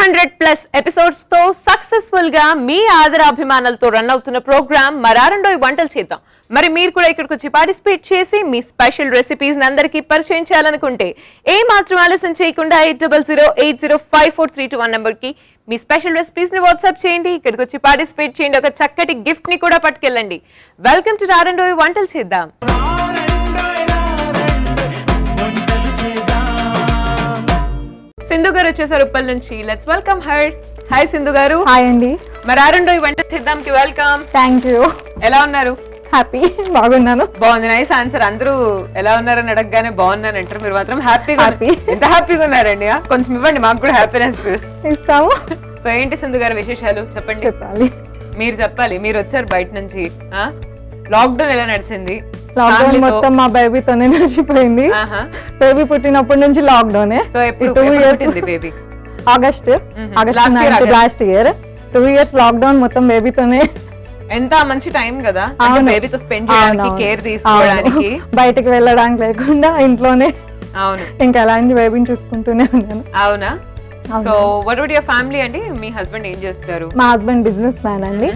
200+ episodes తో successful గా మీ ఆదరాభిమానాలతో run అవుతున్న ప్రోగ్రామ్ మరారండోయ్ వంటలు చేద్దాం. మరి మీరు కూడా ఇక్కడికి వచ్చి పార్టిసిపేట్ చేసి మీ స్పెషల్ రెసిపీస్ అందరికీ పరిచయం చేయాలనుకుంటే ఏ మాత్రం ఆలస్యం చేయకుండా 8008054321 నంబర్ కి మీ స్పెషల్ రెసిపీస్ ని వాట్సాప్ చేయండి. ఇక్కడికి వచ్చి పార్టిసిపేట్ చేయండి. ఒక చక్కటి గిఫ్ట్ ని కూడా పట్టుకెళ్ళండి. వెల్కమ్ టు మరారండోయ్ వంటలు చేద్దాం. సింధు గారు వచ్చేసారు ఉప్పల్ నుంచి. Let's welcome her. Hi Sindhu గారు. హాయ్ అండి. మరారండోయ్ వంటలు చేద్దాం కి వెల్కమ్. Thank you. ఎలా ఉన్నారు? హ్యాపీ. బాగున్నాను. బాగుంది. Nice answer. అందరూ ఎలా ఉన్నారని అడగగానే బాగున్నాను అంటారు, మీరు మాత్రం హ్యాపీగా. ఎంత హ్యాపీగా ఉన్నారండి? కొంచెం ఇవ్వండి మాకు కూడా హ్యాపీనెస్. ఇస్తాము. సో ఏంటి సింధు గారు విశేషాలు చెప్పండి. చెప్పాలి. మీరు చెప్పాలి. మీరు వచ్చారు బయట నుంచి. లాక్డౌన్ ఎలా నడిచింది? లాక్డౌన్ మొత్తం మా బేబీతోనే నడిచిపోయింది. బేబీ పుట్టినప్పటి నుంచి లాక్డౌనే. సో ఎప్పుడు 2 years baby August last year 2 years lockdown మొత్తం బేబీతోనే. ఎంత మంచి టైం కదా బేబీతో స్పెండ్ చేయడానికి, కేర్ తీసుకోవడానికి, బయటకు వెళ్ళడానికి లేకుండా ఇంట్లోనే. అవును. ఇంకా అలాంటి బేబీని చూసుకుంటూనే ఉన్నాను. అవునా? So what about your family అండి? మీ హస్బెండ్ ఏం చేస్తారు? మా హస్బెండ్ బిజినెస్ మ్యాన్ అండి.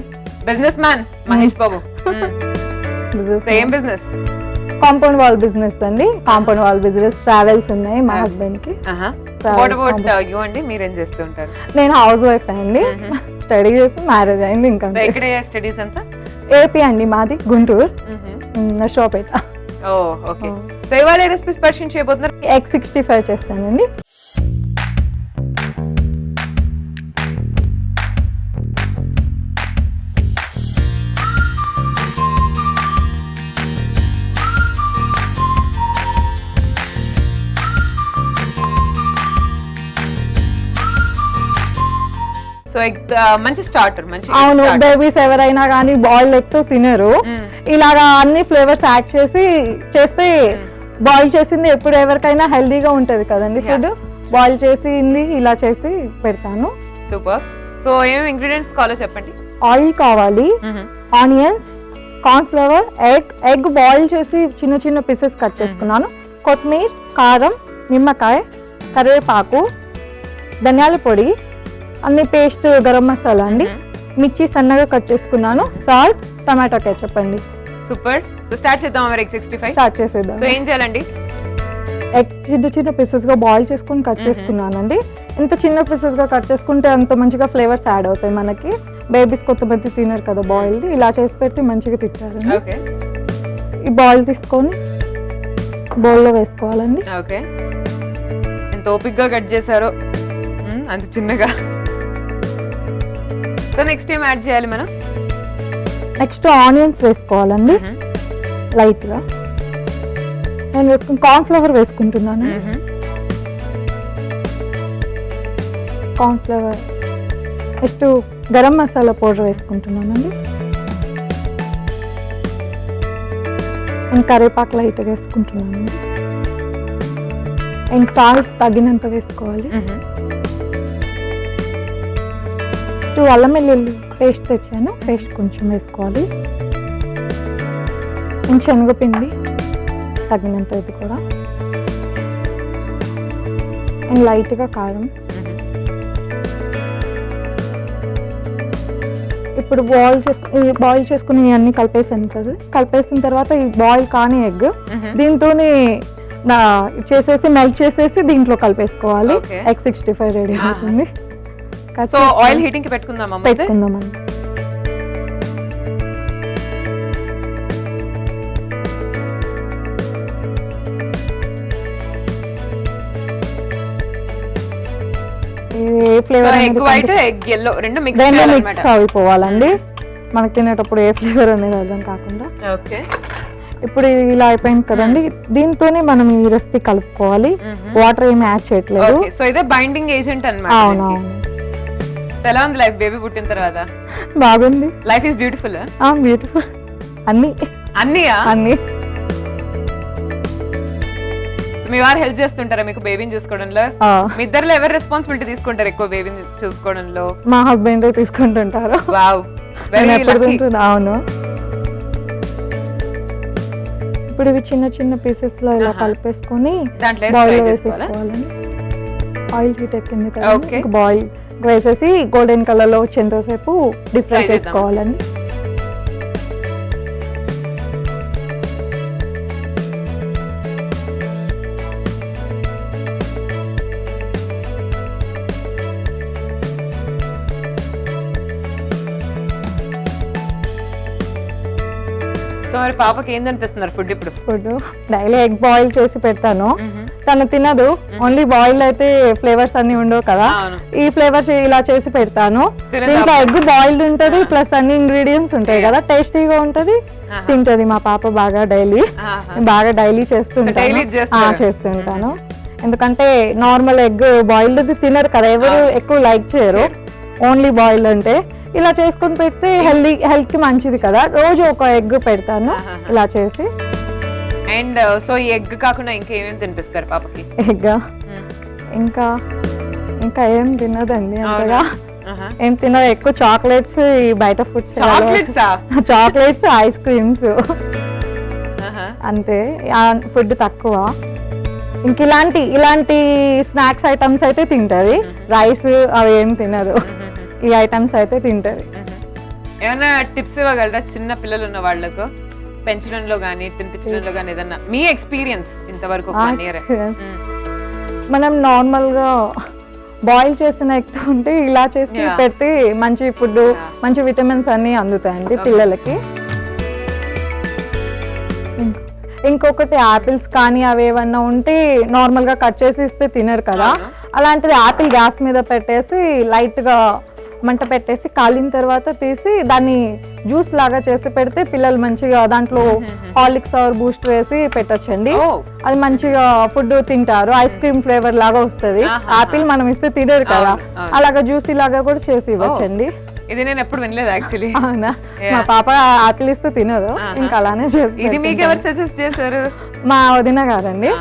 Business man Mahesh Babu. Same business, compound wall business అండి. కాంపౌండ్ వాల్ బిజినెస్, ట్రావెల్స్ ఉన్నాయి మా హస్బెండ్ కి. వాట్ అబౌట్ యు అండి? మీరేం చేస్తూ ఉంటారు? నేను హౌస్ వైఫ్ అండి. స్టడీ చేసి మ్యారేజ్ అయింది. ఇంకా ఎక్కడ స్టడీస్ అంతా? ఏపీ అండి మాది, గుంటూరు, నర్సరావుపేట. ఓ ఓకే. సో ఇవాళ రెసిపీస్ పరిచయం చేయబోతున్నారు. ఎగ్ 65 చేస్తానండి. సో మంచి స్టార్టర్. మంచి. అవును, బేబీస్ ఎవరైనా కానీ బాయిల్ ఎగ్ తో తినరు. ఇలాగా అన్ని ఫ్లేవర్స్ యాడ్ చేసి చేస్తే బాయిల్ చేసింది ఎప్పుడు ఎవరికైనా హెల్దీగా ఉంటది కదండి ఫుడ్. బాయిల్ చేసింది ఇలా చేసి పెడతాను. సూపర్. సో ఏమేమి ఇంగ్రీడియంట్స్ కావాలో చెప్పండి. ఆయిల్ కావాలి, onions, corn flower, egg boil చేసి చిన్న చిన్న పీసెస్ కట్ చేసుకున్నాను, కొత్తిమీర, కారం, నిమ్మకాయ, కరివేపాకు, ధనియాల పొడి, అన్ని పేస్ట్, గరం మసాలా అండి, మిర్చి సన్నగా కట్ చేసుకున్నాను, సాల్ట్, టమాటో కెచప్ అండి. సూపర్. సో స్టార్ట్ చేద్దాం మరి. ఎగ్ 65 స్టార్ట్ చేసేద్దాం. సో ఏం చేయాలండి? ఎగ్ చిన్న చిన్న పీసెస్ గా బాయిల్ చేసుకుని కట్ చేసుకున్నానండి. ఎంత చిన్న పీసెస్ గా కట్ చేసుకుంటే అంత మంచిగా ఫ్లేవర్స్ యాడ్ అవుతాయి మనకి. బేబీస్ కొంతమంది తినరు కదా బాయిల్, ఇలా చేసి పెట్టి మంచిగా తింటారు. ఈ బాయిల్ తీసుకొని బౌల్లో వేసుకోవాలండి. ఓకే. ఎంత ఓపిక్గా కట్ చేశారో, అంత చిన్నగా. సో నెక్స్ట్ ఏం యాడ్ చేయాలి మనం? నెక్స్ట్ ఆనియన్స్ వేసుకోవాలండి లైట్ గా. నేను కార్న్ ఫ్లవర్ వేసుకుంటున్నాను. Corn flour. Next garam masala powder వేసుకుంటున్నానండి. నేను కరివేపాకు లైట్గా వేసుకుంటున్నానండి. అండ్ సాల్ట్ తగినంత వేసుకోవాలి. 2 అల్లం వెల్లుల్లి పేస్ట్ తెచ్చాను, పేస్ట్ కొంచెం వేసుకోవాలి. అండ్ శనగపిండి తగినంత, ఇది కూడా. అండ్ లైట్గా కారం. ఇప్పుడు బాయిల్ చేసుకుని అన్ని కలిపేసాను కదా. కలిపేసిన తర్వాత ఈ బాయిల్ కాని ఎగ్ దీంతోనే చేసేసి మెల్ట్ చేసేసి దీంట్లో కలిపేసుకోవాలి. ఎగ్ 65 రెడీ అవుతుంది. సో ఆయిల్ హీటింగ్ కి పెట్టుకుందామా? పెట్టుకుందామండి. ఏ flavour? Egg white, egg yellow రెండు మిక్స్ అయిపోవాలండి. మనకి తినేటప్పుడు ఏ ఫ్లేవర్ అనేది అర్థం కాకుండా. ఓకే. ఇప్పుడు ఇలా అయిపోయింది కదండి. దీంతోనే మనం ఈ రెసిపీ కలుపుకోవాలి. వాటర్ ఏమి యాడ్ చేయట్లేదు. సో ఇదే బైండింగ్ ఏజెంట్ అన్నమాట. అవునవును. ఎలా ఉంది లైఫ్ బేబీ పుట్టిన తర్వాత? బాగుంది. Life is beautiful. బ్యూటిఫుల్. అన్ని. సో మీ వారు హెల్ప్ చేస్తుంటారా మీకు బేబీని చూసుకోవడంలో? మీ ఇద్దరిలో ఎవరు రెస్పాన్సిబిలిటీ తీసుకుంటారు ఎక్కువ బేబీని చూసుకోవడంలో? మా హస్బెండ్ తీసుకుంటుంటారు. Wow, very lucky. అవును. ఇప్పుడు ఇవి చిన్న చిన్న పీసెస్ లో ఇలా కలిపేసుకొని దాంట్లో బాయిల్ వేసేసుకోవాలండి. ఆయిల్ హీట్ ఎక్కింది కదా, బాయిల్ వేసేసి గోల్డెన్ కలర్ లో వచ్చేంతసేపు డీప్ ఫ్రై Fry చేద్దాం. చేసుకోవాలండి. సో మరి పాపకి ఏం అనిపిస్తున్నారు ఫుడ్ ఇప్పుడు? ఫుడ్ డైలీ ఎగ్ బాయిల్ చేసి పెడతాను, తను తినదు. ఓన్లీ బాయిల్ అయితే ఫ్లేవర్స్ అన్ని ఉండవు కదా, అవును. ఈ ఫ్లేవర్స్ ఇలా చేసి పెడతాను. తినదా? దీంట్లో ఎగ్ బాయిల్డ్ ఉంటది, ప్లస్ అన్ని ఇంగ్రీడియంట్స్ ఉంటాయి కదా, టేస్టీగా ఉంటది, తింటది మా పాప బాగా. డైలీ బాగా డైలీ daily చేస్తుంటాను. చేస్తున్నారు? చేస్తుంటాను, ఎందుకంటే నార్మల్ ఎగ్ బాయిల్డ్ తినరు కదా ఎవరు, ఎక్కువ లైక్ చేయరు. ఓన్లీ బాయిల్డ్ అంటే ఇలా చేసుకొని పెడితే హెల్త్ కి మంచిది కదా. రోజు ఒక ఎగ్ పెడతాను ఇలా చేసి. అండ్ సో ఈ ఎగ్ కాకుండా ఇంకా ఏమేమి తినిపిస్తారు పాపకి? ఎగ్ ఇంకా ఇంకా ఏం తినదండి అంతగా, ఏం తినదు. ఎక్కువ చాక్లెట్స్, ఈ బయట ఫుడ్స్, చాక్లెట్సా? చాక్లెట్స్, ఐస్ క్రీమ్స్ అంతే. ఫుడ్ తక్కువ. ఇంక ఇలాంటి స్నాక్స్ ఐటమ్స్ అయితే తింటది, రైస్ అవి ఏం తినదు. ఈ ఐటమ్స్ అయితే తింటది. ఏమైనా టిప్స్ ఇవ్వగలరా చిన్న పిల్లలు ఉన్న వాళ్ళకు పెంచడంలో గానీ తినిపించడంలో గానీ, ఏదన్నా మీ ఎక్స్పీరియన్స్ ఇంతవరకు 1 year? మనం నార్మల్ గా బాయిల్ చేసిన ఎగ్ ఉంటే ఇలా చేసి పెట్టి మంచి ఫుడ్, మంచి విటమిన్స్ అన్ని అందుతాయండి పిల్లలకి. ఇంకొకటి ఆపిల్స్ కానీ అవి ఏమన్నా ఉంటే నార్మల్ గా కట్ చేసి ఇస్తే తినరు కదా, అలాంటిది ఆపిల్ గ్యాస్ మీద పెట్టేసి లైట్ గా మంట పెట్టేసి కాలిన తర్వాత తీసి దాన్ని జ్యూస్ లాగా చేసి పెడితే పిల్లలు మంచిగా దాంట్లో హార్లిక్స్ ఆర్ బూస్ట్ వేసి పెట్టొచ్చండి. అది మంచిగా ఫుడ్ తింటారు. ఐస్ క్రీమ్ ఫ్లేవర్ లాగా వస్తుంది. ఆపిల్ మనం ఇస్తే తినరు కదా, అలాగా జ్యూసీ లాగా కూడా చేసి ఇవ్వచ్చండి. ఇది నేను ఎప్పుడు వినలేదు యాక్చువల్లీ. అవునా, మా పాప ఆపిల్ ఇస్తే తినదు, ఇంకా అలానే చేసి. ఇది మీకు ఎవరు సజెస్ట్ చేశారు? మా వదిన గారండి.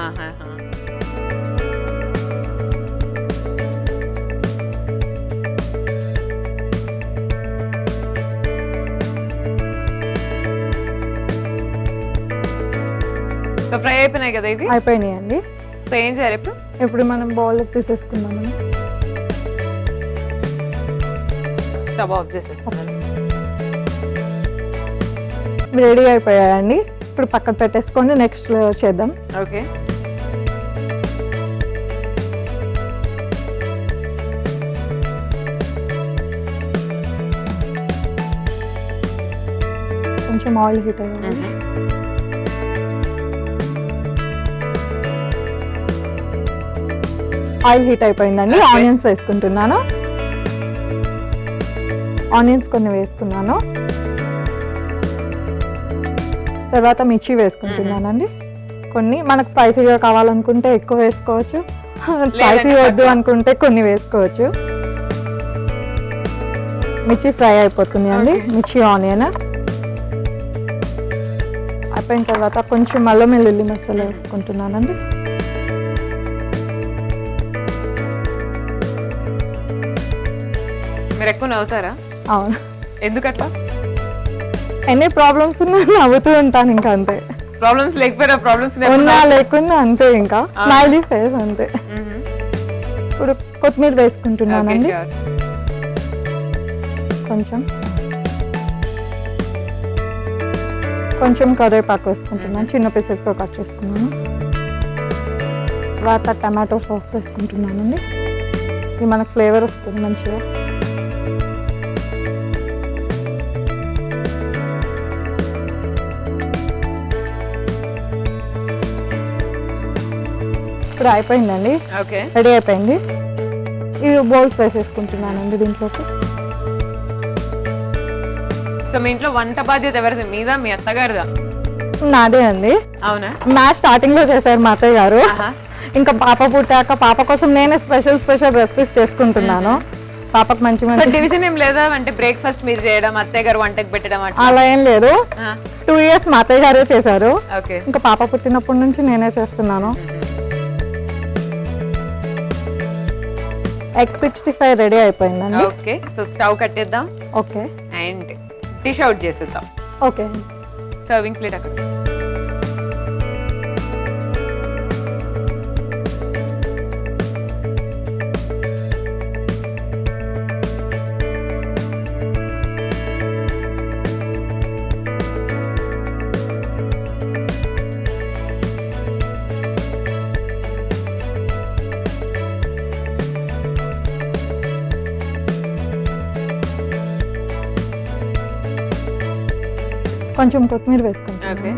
సో ఫ్రై అయిపోయినాయి కదా ఇవి? అయిపోయినాయండి. సో ఏం చేయాలి ఇప్పుడు? ఇప్పుడు మనం బౌల్ తీసేసుకుందాం. స్టవ్ ఆఫ్ చేసేస్తున్నాను. రెడీ అయిపోయాయండి. ఇప్పుడు పక్కన పెట్టేసుకోండి, నెక్స్ట్ చేద్దాం. ఓకే. కొంచెం ఆయిల్ హీట్ అయ్యాలి. ఆయిల్ హీట్ అయిపోయిందండి. ఆనియన్స్ వేసుకుంటున్నాను. ఆనియన్స్ కొన్ని వేసుకున్నాను, తర్వాత మిర్చి వేసుకుంటున్నానండి. కొన్ని మనకు స్పైసీగా కావాలనుకుంటే ఎక్కువ వేసుకోవచ్చు, స్పైసీ వద్దు అనుకుంటే కొన్ని వేసుకోవచ్చు. మిర్చి ఫ్రై అయిపోతుంది అండి. మిర్చి ఆనియన్ అయిపోయిన తర్వాత కొంచెం అల్లం వెల్లుల్లి మసాలా వేసుకుంటున్నానండి. మీరు ఎక్కువ నవ్వుతారా? అవును. ఎందుకట్లా? ఎన్ని ప్రాబ్లమ్స్ ఉన్నా నవ్వుతూ ఉంటాను, ఇంకా అంతే. ప్రాబ్లమ్స్ లేకపోయినా ప్రాబ్లమ్స్ ఉన్నా లేకున్నా అంతే, ఇంకా స్మైలీ ఫేస్ అంతే. ఇప్పుడు కొత్తిమీర వేసుకుంటున్నానండి. కొంచెం కరివేపాకు వేసుకుంటున్నాను, చిన్న పీసెస్తో కట్ చేసుకున్నాను. తర్వాత టమాటో సాస్ వేసుకుంటున్నానండి. ఇది మనకు ఫ్లేవర్ వస్తుంది మంచిగా. ఇప్పుడు అయిపోయిందండి, రెడీ అయిపోయింది. ఇవి బౌల్స్ వేసేసుకుంటున్నానండి దీంట్లోకి. సో మీ ఇంట్లో వంట బాధ్యత ఎవరిది, మీదా మీ అత్తగారిదా? నాదే అండి. అవునా? మ్యాచ్ స్టార్టింగ్ లో చేశారు మా అత్తయ్య గారు. ఇంకా పాప పుట్టాక పాప కోసం నేనే స్పెషల్ రెసిపీస్ చేసుకుంటున్నాను. పాపకు మంచి మంచి డివిజన్ ఏం లేదా అంటే బ్రేక్ఫాస్ట్ మీరు చేయడం, అత్తయ్య గారు వంటకు పెట్టడం అలా ఏం లేదు. 2 years మా అత్తయ్య గారే చేశారు. ఓకే. ఇంకా పాప పుట్టినప్పటి నుంచి నేనే చేస్తున్నాను. ఎగ్ 65 రెడీ అయిపోయిందండి. ఓకే. సో స్టవ్ కట్టేద్దాం. ఓకే. అండ్ డిష్ అవుట్ చేసేద్దాం. ఓకే. సర్వింగ్ ప్లేట్ అక్కడ. కొంచెం కొత్తిమీర వేసుకుంటాం. ఓకే,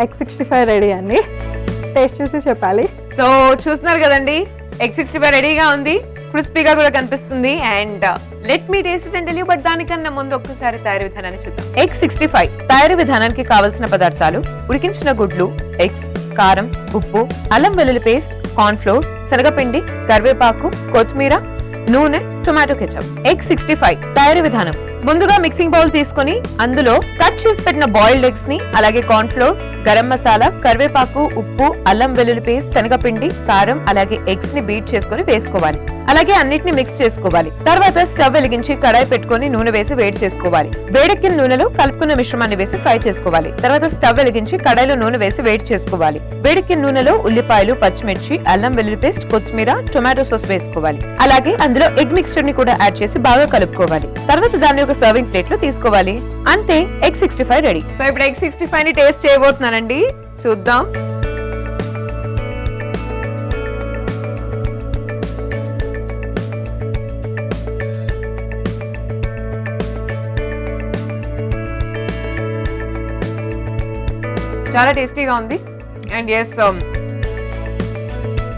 ఎగ్ 65 రెడీ అండి. టేస్ట్ చూసి చెప్పాలి. సో చూస్తున్నారు కదండి, ఎగ్ 65 రెడీగా ఉంది, క్రిస్పీగా కూడా కనిపిస్తుంది. And let me taste it and tell you. But దానికన్నా ముందు ఒక్కసారి తయారీ విధానాన్ని చూద్దాం. ఎగ్ 65 తయారీ విధానానికి కావలసిన పదార్థాలు: ఉడికించిన గుడ్లు, ఎగ్స్, కారం, ఉప్పు, అల్లం వెల్లుల్లి పేస్ట్, కార్న్ ఫ్లోర్, శనగపిండి, కరివేపాకు, కొత్తిమీర, నూనె, టొమాటో కెచప్. ఎగ్ 65 తయారీ విధానం: ముందుగా మిక్సింగ్ బౌల్ తీసుకొని అందులో కట్ చేసి పెట్టిన బాయిల్డ్ ఎగ్స్ ని, అలాగే కార్న్ ఫ్లోర్, గరం మసాలా, కరివేపాకు, ఉప్పు, అల్లం వెల్లుల్లి పేస్ట్, శనగపిండి, కారం, అలాగే ఎగ్స్ ని బీట్ చేసుకొని వేసుకోవాలి. అలాగే అన్నిటిని మిక్స్ చేసుకోవాలి. తర్వాత స్టవ్ వెలిగించి కడాయి పెట్టుకొని నూనె వేసి వేడి చేసుకోవాలి. వేడెక్కిన నూనెలో కలుపుకున్న మిశ్రమాన్ని వేసి ఫ్రై చేసుకోవాలి. తర్వాత స్టవ్ వెలిగించి కడాయిలో నూనె వేసి వేడి చేసుకోవాలి. వేడెక్కిన నూనెలో ఉల్లిపాయలు, పచ్చిమిర్చి, అల్లం వెల్లుల్లి పేస్ట్, కొత్తిమీర, టొమాటో సాస్ వేసుకోవాలి. అలాగే అందులో ఎగ్ మిక్స్చర్ ని కూడా యాడ్ చేసి బాగా కలుపుకోవాలి. తర్వాత దాన్ని ఒక సర్వింగ్ ప్లేట్ లో తీసుకోవాలి. అంతే, ఎగ్ 65 రెడీ. సో ఇప్పుడు ఎగ్ 65 ని టేస్ట్ చేయబోతున్నానండి, చూద్దాం. చాలా టేస్టీగా ఉంది. అండ్ ఎస్,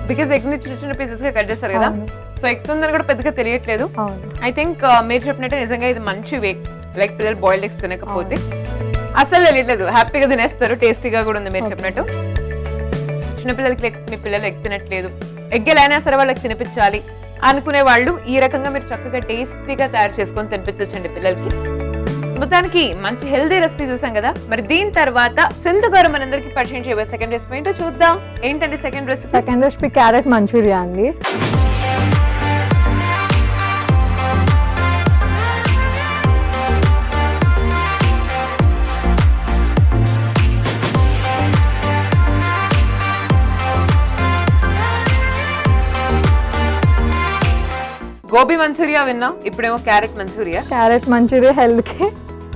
బికాస్ ఎగ్ ని చిన్న చిన్న పీసెస్ గా కట్ చేస్తారు కదా, సో ఎగ్స్ ఉందని కూడా పెద్దగా తెలియట్లేదు. ఐ థింక్ మీరు చెప్పినట్టే నిజంగా ఇది మంచి వే. లైక్ పిల్లలు బాయిల్డ్ ఎగ్స్ తినకపోతే అసలు తెలియట్లేదు, హ్యాపీగా తినేస్తారు. టేస్టీగా కూడా ఉంది మీరు చెప్పినట్టు. చిన్న పిల్లలకి మీ పిల్లలు ఎగ్ తినట్లేదు, ఎగ్ ఎలా అయినా సరే వాళ్ళకి తినిపించాలి అనుకునే వాళ్ళు ఈ రకంగా మీరు చక్కగా టేస్టీగా తయారు చేసుకొని తినిపించొచ్చండి పిల్లలకి. మొత్తానికి మంచి హెల్దీ రెసిపీ చూసాం కదా. మరి దీని తర్వాత సింధు గారు మనందరికి పరిచయం చేయబోయే సెకండ్ రెసిపీ ఏంటో చూద్దాం. ఏంటండి second recipe? Second recipe carrot manchurian అండి. గోబీ మంచూరియా విన్నాం, ఇప్పుడేమో carrot manchurian. Carrot manchurian health కి.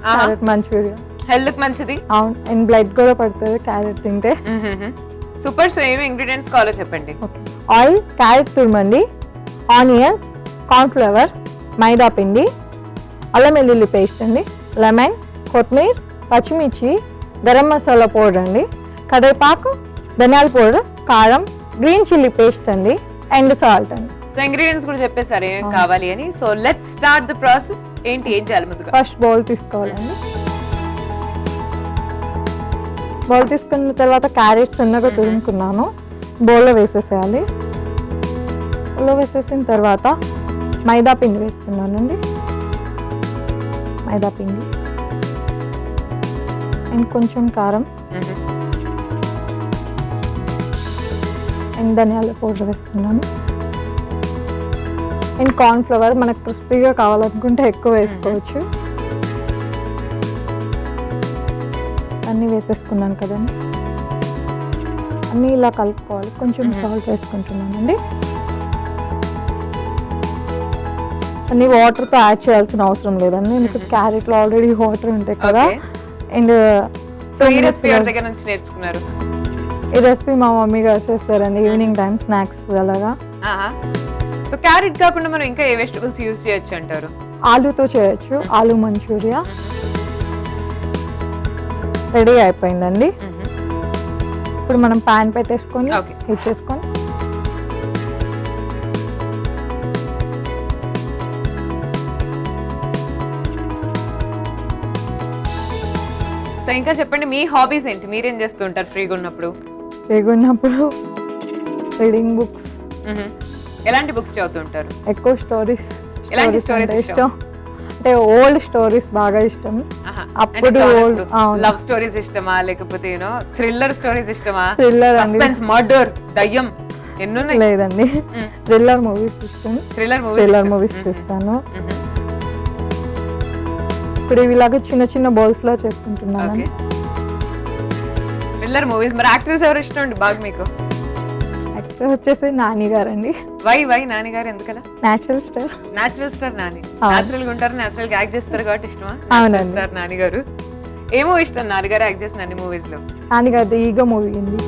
క్యారెట్ మంచూరియా హెల్త్ కి మంచిది. అవును, అండ్ బ్లడ్ కూడా పడుతుంది క్యారెట్ తింటే. సూపర్. సో ఏమి ఇంగ్రీడియంట్స్ కావాలో చెప్పండి. ఆయిల్, క్యారెట్ తురమండి, ఆనియన్స్, కార్న్ ఫ్లవర్, మైదా పిండి, అల్లం వెల్లుల్లి పేస్ట్ అండి, లెమన్, కొత్తిమీర, పచ్చిమిర్చి, గరం మసాలా పౌడర్ అండి, కరివేపాకు, ధనియాల పౌడర్, కారం, గ్రీన్ చిల్లీ పేస్ట్ అండి, అండ్ సాల్ట్ అండి. సో ఇంగ్రీడియంట్స్ కూడా చెప్పేసారు ఏం కావాలి అని. So let's start the process. ఏంటి ఏం చేయాలి ముందుగా? ఫస్ట్ బౌల్ తీసుకోవాలండి. బౌల్ తీసుకున్న తర్వాత క్యారెట్స్ సన్నగా తురుముకున్నాను, బౌల్లో వేసేసేయాలి. బౌల్లో వేసేసిన తర్వాత మైదా పిండి వేసుకున్నానండి. మైదా పిండి అండ్ కొంచెం కారం అండ్ ధనియాల పౌడర్ వేసుకున్నాను. అండ్ కార్న్ ఫ్లవర్ మనకు క్రిస్పీగా కావాలనుకుంటే ఎక్కువ వేసుకోవచ్చు. అన్నీ వేసేసుకున్నాను కదండి. అన్నీ ఇలా కలుపుకోవాలి. కొంచెం సాల్ట్ వేసుకుంటున్నానండి. అన్ని వాటర్తో యాడ్ చేయాల్సిన అవసరం లేదండి, ఎందుకంటే క్యారెట్లో ఆల్రెడీ వాటర్ ఉంటాయి కదా. అండ్ సో ఈ రెసిపీ ఎవరి దగ్గర నుంచి నేర్చుకున్నారు? ఈ రెసిపీ మా మమ్మీ గారు చేస్తారండి, ఈవినింగ్ టైం స్నాక్స్ అలాగా. సో క్యారెట్ కాకుండా మనం ఇంకా ఏ వెజిటబుల్స్ యూజ్ చేయొచ్చు అంటారు? ఆలూతో చేయొచ్చు, ఆలూ మంచూరియా. రెడీ అయిపోయిందండి. ఇప్పుడు మనం పాన్ పెట్టేసుకొని హీట్ చేసుకొని సో ఇంకా చెప్పండి, మీ హాబీస్ ఏంటి? మీరేం చేస్తూ ఉంటారు ఫ్రీగా ఉన్నప్పుడు? ఫ్రీగా ఉన్నప్పుడు రీడింగ్ బుక్స్. ఎలాంటి బుక్స్ చదువుతూ ఉంటారు? ఎక్కువ స్టోరీస్. ఎలాంటి స్టోరీస్ ఇష్టం అంటే ఓల్డ్ స్టోరీస్ బాగా ఇష్టం. అప్పుడు లవ్ స్టోరీస్ ఇష్టమా, లేకపోతే యూనో థ్రిల్లర్ స్టోరీస్ ఇష్టమా? థ్రిల్లర్, సస్పెన్స్, మర్డర్, దయ్యం ఎన్నున్నాయి? లేదండి, థ్రిల్లర్ మూవీస్ ఇష్టం. థ్రిల్లర్ మూవీస్ చూస్తాను. ఇప్పుడు ఇలాగా చిన్న చిన్న బౌల్స్ లో చేసుకుంటున్నాను. Thriller movies. మరి యాక్టర్స్ ఎవరు ఇష్టం అండి బాగా మీకు? యాక్టర్ వచ్చేసి నాని గారు అండి. వై నాని గారు ఎందుకలా? Natural star Nani. నేచురల్ గా ఉంటారు, నేచురల్ గా యాక్ట్ చేస్తారు కాబట్టి ఇష్టమా? అవునండి. స్టార్ నాని గారు. ఏమో ఇష్టం నాని గారు యాక్ట్ చేసిన అన్ని మూవీస్ లో? నాని గారి ఈగో మూవీ ఉంది.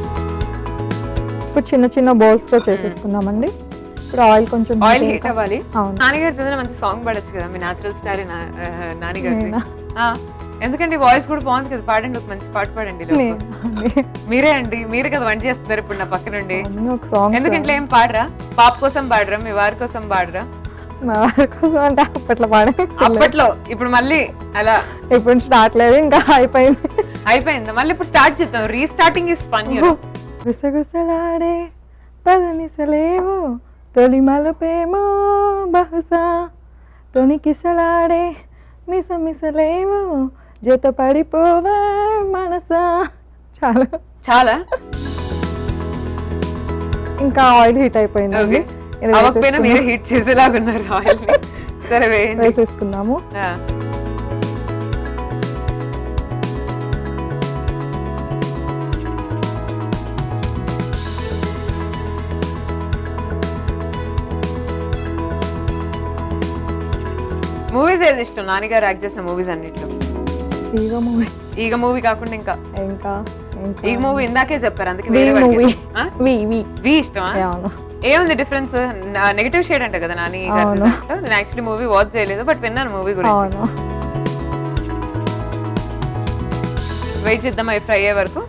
ఇప్పుడు చిన్న చిన్న బౌల్స్ తో చేసేసుకున్నామండి. ఇప్పుడు ఆయిల్ కొంచెం హీట్ అవ్వాలి. నాని గారి మంచి సాంగ్ పాడొచ్చు కదా మీ నేచురల్ స్టార్ నాని గారి. ఎందుకండి వాయిస్ కూడా బాగుంది కదా, పాడండి, ఒక మంచి పాట పాడండి ఈలోపు. మీరే అండి, మీరే కదా వంట చేస్తున్నారు ఇప్పుడు నా పక్క నుండి. ఎందుకంటే ఏం పాడరా? పాప కోసం పాడరా, మీ వారి కోసం పాడరా? అంటే అప్పట్లో పాడే, అప్పట్లో. ఇప్పుడు మళ్ళీ అలా ఇప్పుడు స్టార్ట్ లేదు, ఇంకా అయిపోయింది. మళ్ళీ ఇప్పుడు స్టార్ట్ చేద్దాం. Restarting is fun. గుసగుసలాడే పదనిసలేవో తొలి మలుపేమో బహుశా తొనికిసలాడే మిసమిసలేవో జత పడిపోవా మనసా. చాలా చాలా ఇంకా ఆయిల్ హీట్ అయిపోయింది, అవ్వకపోయినా మీరే హీట్ చేసేలాగా ఉన్నారు ఆయిల్. సరే వేసేసుకుందాము. మూవీస్ ఏది ఇష్టం? నాన్నగారు యాక్ట్ చేసిన మూవీస్ అన్నిట్లో. ఈగ మూవీ కాకుండా ఇంకా ఈగ మూవీ ఇందాకే చెప్పారు, అందుకే వి ఇష్టమా? ఏముంది డిఫరెన్స్? నెగటివ్ షేడ్ అంట కదా నాని గారి. నేను యాక్చువల్లీ మూవీ వాచ్ చేయలేదు, బట్ విన్నాను మూవీ గురించి. వెయిట్ చేద్దాం అవి ఫ్రై అయ్యే వరకు.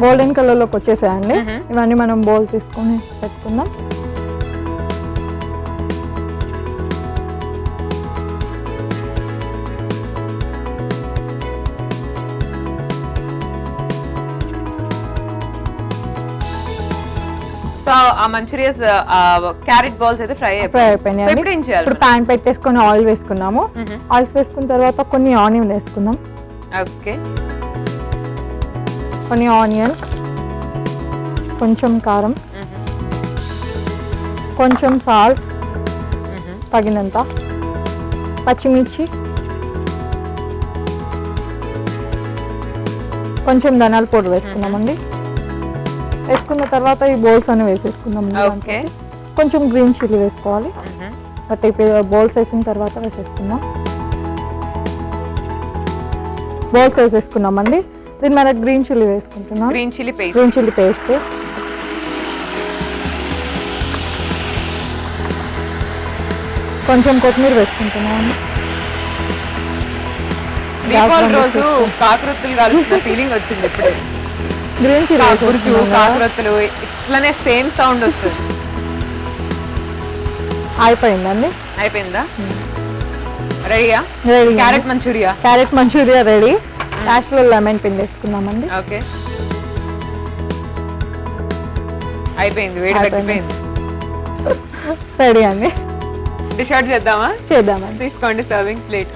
గోల్డెన్ కలర్ లోకి వచ్చేసాయండి. ఇవన్నీ మనం బౌల్ తీసుకొని పెట్టుకుందాం. సో ఆ మంచూరియాస్ క్యారెట్ బాల్స్ అయితే ఫ్రై అయిపోయినాయి. ఇప్పుడు పాన్ పెట్టేసుకొని ఆయిల్ వేసుకున్నాము. ఆయిల్ వేసుకున్న తర్వాత కొన్ని ఆనియన్ వేసుకుందాం. ఓకే, కొన్ని ఆనియన్, కొంచెం కారం, కొంచెం సాల్ట్ తగినంత, పచ్చిమిర్చి, కొంచెం ధనియాల పొడి వేసుకున్నామండి. వేసుకున్న తర్వాత ఈ బౌల్స్ అన్ని వేసేసుకుందాం. కొంచెం గ్రీన్ చిల్లీ వేసుకోవాలి, బట్ ఇప్పుడు బౌల్స్ వేసిన తర్వాత వేసేసుకుందాం. బౌల్స్ వేసేసుకున్నామండి. దీని మీద గ్రీన్ చిల్లీ వేసుకుంటున్నాం. గ్రీన్ చిల్లీ పేస్ట్, కొంచెం కొత్తిమీర వేసుకుంటున్నాం. రోజు కాకరొత్తులు కాల్చిన ఫీలింగ్ వచ్చింది ఇప్పుడు. గ్రీన్ చిల్లీ కాకరొత్తులు ఇట్లానే సేమ్ సౌండ్ వస్తుంది. అయిపోయిందండి. అయిపోయిందా? రెడీయా? Carrot manchurian ready. లాస్ట్ లో లెమన్ పిండి వేసుకున్నామండి. ఓకే, అయిపోయింది. వేడి తగ్గిపోయింది. రెడీ అండి. డిష్ అవుట్ చేద్దామా? చేద్దామండి. తీసుకోండి సర్వింగ్ ప్లేట్.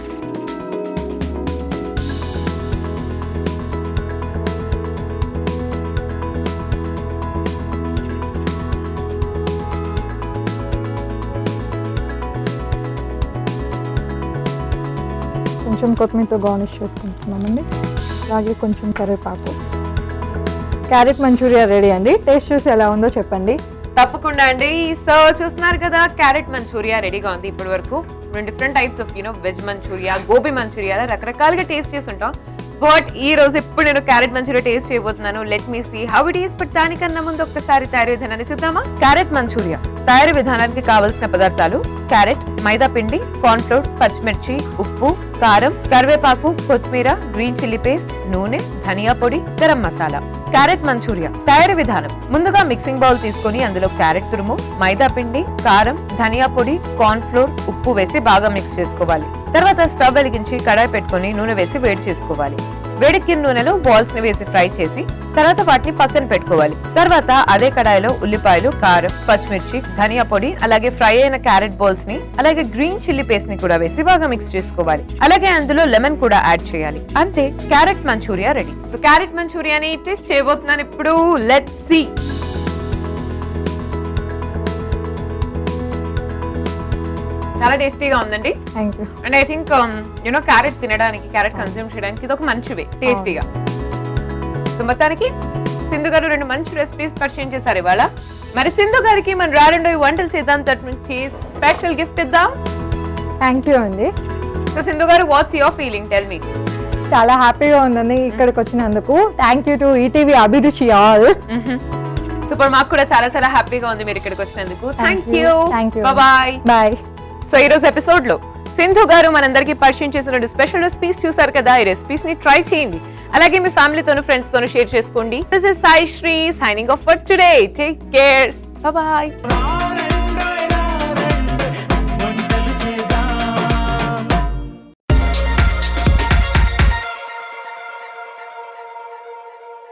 కొంచెం కొత్తిమీరతో గార్నిష్ చేసుకుంటున్నామండి. అలాగే కొంచెం కరివేపాకు. క్యారెట్ మంచూరియా రెడీ అండి. టేస్ట్ చూసి ఎలా ఉందో చెప్పండి. తప్పకుండా అండి. సో చూస్తున్నారు కదా, క్యారెట్ మంచూరియా రెడీగా ఉంది. ఇప్పటి వరకు different types of veg manchurian, gobi manchurian రకరకాలుగా టేస్ట్ చేసి ఉంటాం. బట్ ఈ రోజు ఇప్పుడు నేను క్యారెట్ మంచూరియా టేస్ట్ చేయబోతున్నాను. Let me see how it is. But దానికన్నా ముందు ఒక్కసారి తయారీ విధానాన్ని చూద్దామా? క్యారెట్ మంచూరియా తయారీ విధానానికి కావలసిన పదార్థాలు: క్యారెట్, మైదా పిండి, కార్న్ ఫ్లోర్, పచ్చిమిర్చి, ఉప్పు, కారం, కరివేపాకు, కొత్తిమీర, గ్రీన్ చిల్లీ పేస్ట్, నూనె, ధనియా పొడి, గరం మసాలా. క్యారెట్ మంచూరియా తయారీ విధానం: ముందుగా మిక్సింగ్ బౌల్ తీసుకొని అందులో క్యారెట్ తురుము, మైదా పిండి, కారం, ధనియా పొడి, కార్న్ ఫ్లోర్, ఉప్పు వేసి బాగా మిక్స్ చేసుకోవాలి. తర్వాత స్టవ్ వెలిగించి కడాయి పెట్టుకొని నూనె వేసి వేడి చేసుకోవాలి. వేడెక్కిన నూనెలో బాల్స్ ని వేసి ఫ్రై చేసి తర్వాత వాటిని పక్కన పెట్టుకోవాలి. తర్వాత అదే కడాయిలో ఉల్లిపాయలు, కారం, పచ్చిమిర్చి, ధనియా పొడి, అలాగే ఫ్రై అయిన క్యారెట్ బాల్స్ ని, అలాగే గ్రీన్ చిల్లీ పేస్ట్ ని కూడా వేసి బాగా మిక్స్ చేసుకోవాలి. అలాగే అందులో లెమన్ కూడా యాడ్ చేయాలి. అంతే, carrot manchurian ready. So carrot మంచూరియాని టేస్ట్ చేయబోతున్నాను ఇప్పుడు. Let's see. చాలా టేస్టీగా ఉందండి. అండ్ ఐ థింక్ క్యారెట్ తినడానికి, క్యారెట్ కన్స్యూమ్ చేయడానికి ఇది ఒక మంచి వే టేస్టీగా. సో మొత్తానికి సింధు గారు 2 మంచి రెసిపీస్ పరిచయం చేశారు ఇవాళ. మరి సింధు గారికి మన రారెండో వంటలు చేద్దాం తరఫు నుంచి స్పెషల్ గిఫ్ట్ ఇద్దాం. థ్యాంక్ యూ అండి. So Sindhu garu, what's your feeling? Tell me. చాలా హ్యాపీగా ఉందండి ఇక్కడికి వచ్చినందుకు. Thank you to ETV Abhiruchi all. Super, మాకు కూడా చాలా చాలా హ్యాపీగా ఉంది మీరు ఇక్కడికి వచ్చినందుకు. Thank you. Thank you. Bye bye. So ఈ రోజు ఎపిసోడ్ లో సింధు గారు మనందరికీ పరిచయం చేసిన స్పెషల్ రెసిపీస్ చూసారు కదా. ఈ రెసిపీస్ ని ట్రై చేయండి, అలాగే మీ ఫ్యామిలీతోను ఫ్రెండ్స్ తోను షేర్ చేసుకోండి. This is Sai Sri signing off for today. Take care. Bye.